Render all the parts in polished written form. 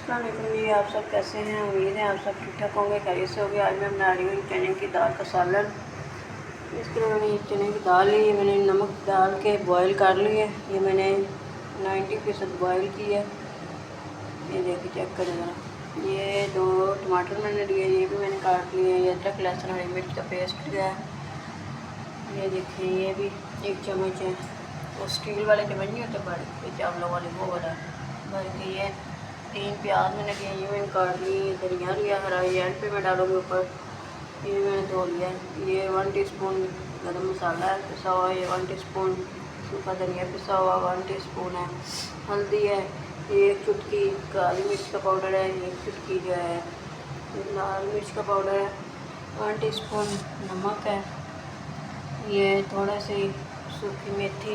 अस्सलाम वालेकुम जी। आप सब कैसे हैं? उम्मीद है आप सब ठीक ठाक होंगे, खैरियत से होंगे। आज मैं बना रही हूँ चने की दाल का सालन। इसके लिए मैंने चने की दाल ली, मैंने नमक डाल के बॉयल कर ली है। ये मैंने 90% बॉयल की है। ये देखिए, चेक करें ज़रा। ये 2 टमाटर मैंने लिए, ये भी मैंने काट लिए। ये अदरक लहसुन हरी मिर्च का पेस्ट लिया है। ये देखिए, ये भी 1 चम्मच है। वो स्टील वाले चम्मच नहीं होते बड़े, ये चावलों वाले, वो वाला भर के। ये 3 प्याज मैंने लिए, ये मैंने काट ली। धनिया लिया हरा, ये एंड पे मैं डालूँगी ऊपर। ये मैंने धो लिया। ये 1 टीस्पून गरम मसाला है पिसा हुआ। ये 1 टीस्पून सूखा धनिया पिसा हुआ, 1 टीस्पून है हल्दी है। ये 1 चुटकी काली मिर्च का पाउडर है। 1 चुटकी जो है लाल मिर्च का पाउडर है। 1 टीस्पून नमक है। ये थोड़ा सी सूखी मेथी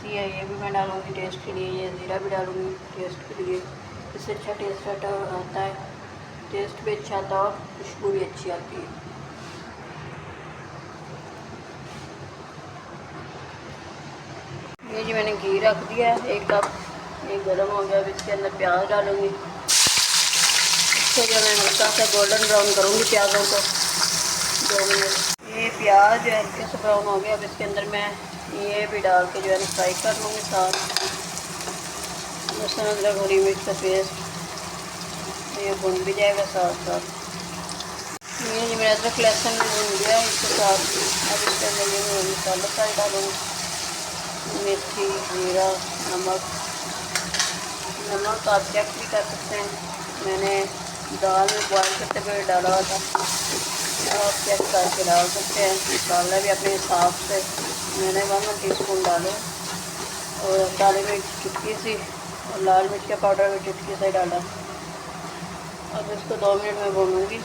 है, ये भी मैं डालूँगी टेस्ट के लिए। ये ज़ीरा भी डालूँगी टेस्ट के लिए, इससे अच्छा टेस्ट आता है। टेस्ट भी अच्छा आता है और खुशबू भी अच्छी आती है। ये जी मैंने घी रख दिया है 1 कप। ये गर्म हो गया। अब इसके अंदर प्याज डालूँगी। इसको जो मैं हल्का सा गोल्डन ब्राउन करूँगी प्याज़ों को 2 मिनट। ये प्याज जो हल्के से ब्राउन हो गया। अब इसके अंदर मैं ये भी डाल के जो है फ्राई कर लूँगी साथ। लहसुन अदरक हरी मिर्च का पेस्ट ये भुन भी जाएगा साथ साथ। ये जो मेरा अदरक लहसुन भुन गया इसके साथ। अब इसके अंदर ये मैं मसाला सारे डालूँगी। मेथी, जीरा, नमक आप चेक भी कर सकते हैं। मैंने दाल में बॉयल करते हुए डाला हुआ था, आप चेक करके डाल सकते हैं। मसाला भी अपने हिसाब से मैंने 1 टीस्पून डाले और काली मिर्च चुटकी सी और लाल मिर्च का पाउडर भी चुटकी से डाला। अब इसको 2 मिनट में भूनूँगी।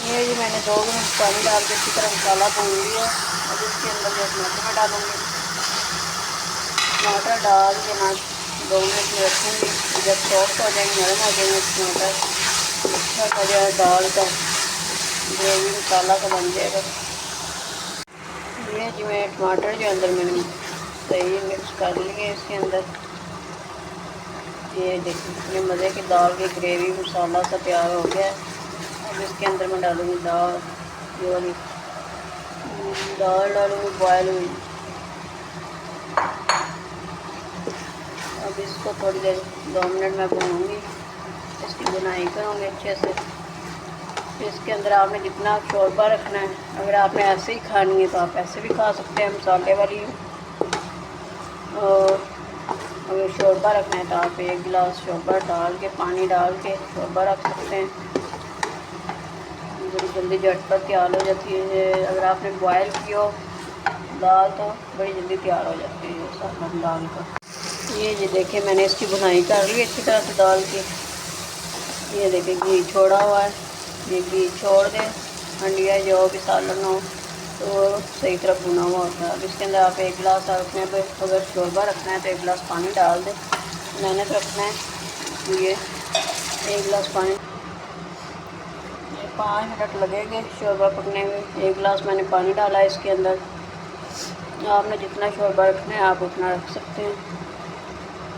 ये जी मैंने 2 मिनट पानी डाल के अच्छी तरह मसाला भून लिया। अब इसके अंदर जो टमाटर मैं डालूँगी। टमाटर डाल के मैं 2 मिनट में रखूँगी। जब सॉफ्ट हो जाएंगे, नरम हो जाएंगे टमाटर, अच्छा सा जो है दाल का ग्रेवी मसाला का बन जाएगा। ये जी मैं टमाटर जो अंदर मैंने सही मिक्स कर लिए इसके अंदर। ये देखिए इतने मज़े की दाल की ग्रेवी मसाला सा तैयार हो गया है। अब इसके अंदर मैं डालूँगी दाल, ये वाली दाल डालूँगी बॉयल हुई। अब इसको थोड़ी देर 2 मिनट में भूनूँगी, इसकी बुनाई करूँगी अच्छे से। इसके अंदर आपने जितना शोरबा रखना है, अगर आपने ऐसे ही खानी है तो आप ऐसे भी खा सकते हैं मसाले वाली। और अगर शोरबा रखना है तो आप 1 गिलास शोरबा डाल के, पानी डाल के शोरबा रख सकते हैं। बड़ी जल्दी झटपट तैयार हो जाती है। अगर आपने बॉयल की हो दाल तो बड़ी जल्दी तैयार हो जाती है सालन दाल का। ये जी देखिए मैंने इसकी बुनाई कर ली अच्छी तरह से दाल की। ये देखिए घी छोड़ा हुआ है, ये घी छोड़ दें। हंडिया जो भी सालन हो तो सही तरह भुना हुआ होता है। अब इसके अंदर आप 1 गिलास रखने पर, अगर शोरबा रखना है तो 1 गिलास पानी डाल दें। मैंने तो रखना है इसलिए 1 गिलास पानी। 5 मिनट लगेंगे शोरबा पकने में। 1 गिलास मैंने पानी डाला है इसके अंदर। आपने जितना शोरबा रखना है आप उतना रख सकते हैं।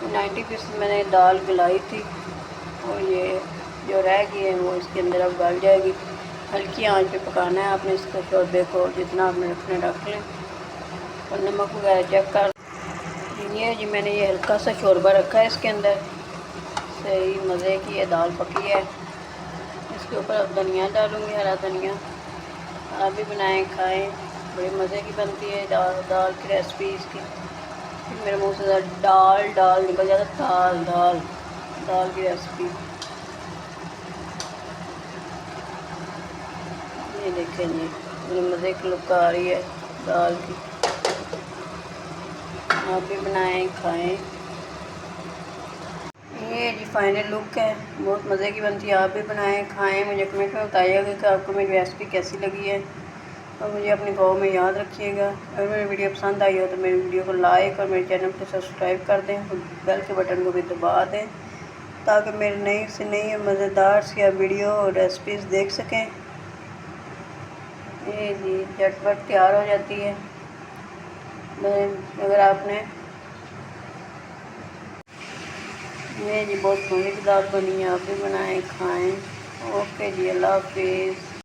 90% मैंने दाल गलाई थी और ये जो रह गई है वो इसके अंदर अब गल जाएगी। हल्की आंच पे पकाना है आपने इसको शोरबे को, जितना आपने रखना रख लें। और नमक वगैरह चेक कर। ये जी मैंने ये हल्का सा शोरबा रखा है इसके अंदर। सही मज़े की ये दाल पकी है। इसके ऊपर अब धनिया डालूँगी, हरा धनिया। आप भी बनाएं खाएं, बड़े मज़े की बनती है दाल की रेसिपी इसकी। मेरे मुंह से दाल निकल जाता, दाल की रेसिपी। ये देखें जी बड़ी मज़े की लुक आ रही है दाल की। आप भी बनाएं खाएं। ये जी फाइनल लुक है, बहुत मज़े की बनती है। आप भी बनाएं खाएं। मुझे कमेंट में बताइएगा कि आपको मेरी रेसिपी कैसी लगी है और मुझे अपने गाँव में याद रखिएगा। अगर मेरी वीडियो पसंद आई हो तो मेरी वीडियो को लाइक और मेरे चैनल को सब्सक्राइब कर दें और बेल के बटन को भी दबा दें ताकि मेरी नई से नई मज़ेदार सी वीडियो और रेसिपीज़ देख सकें। ये जी झटपट तैयार हो जाती है। अगर आपने ये जी बहुत मज़ेदार बनी है, आप भी बनाएं खाएं। ओके जी, अल्लाह हाफिज़।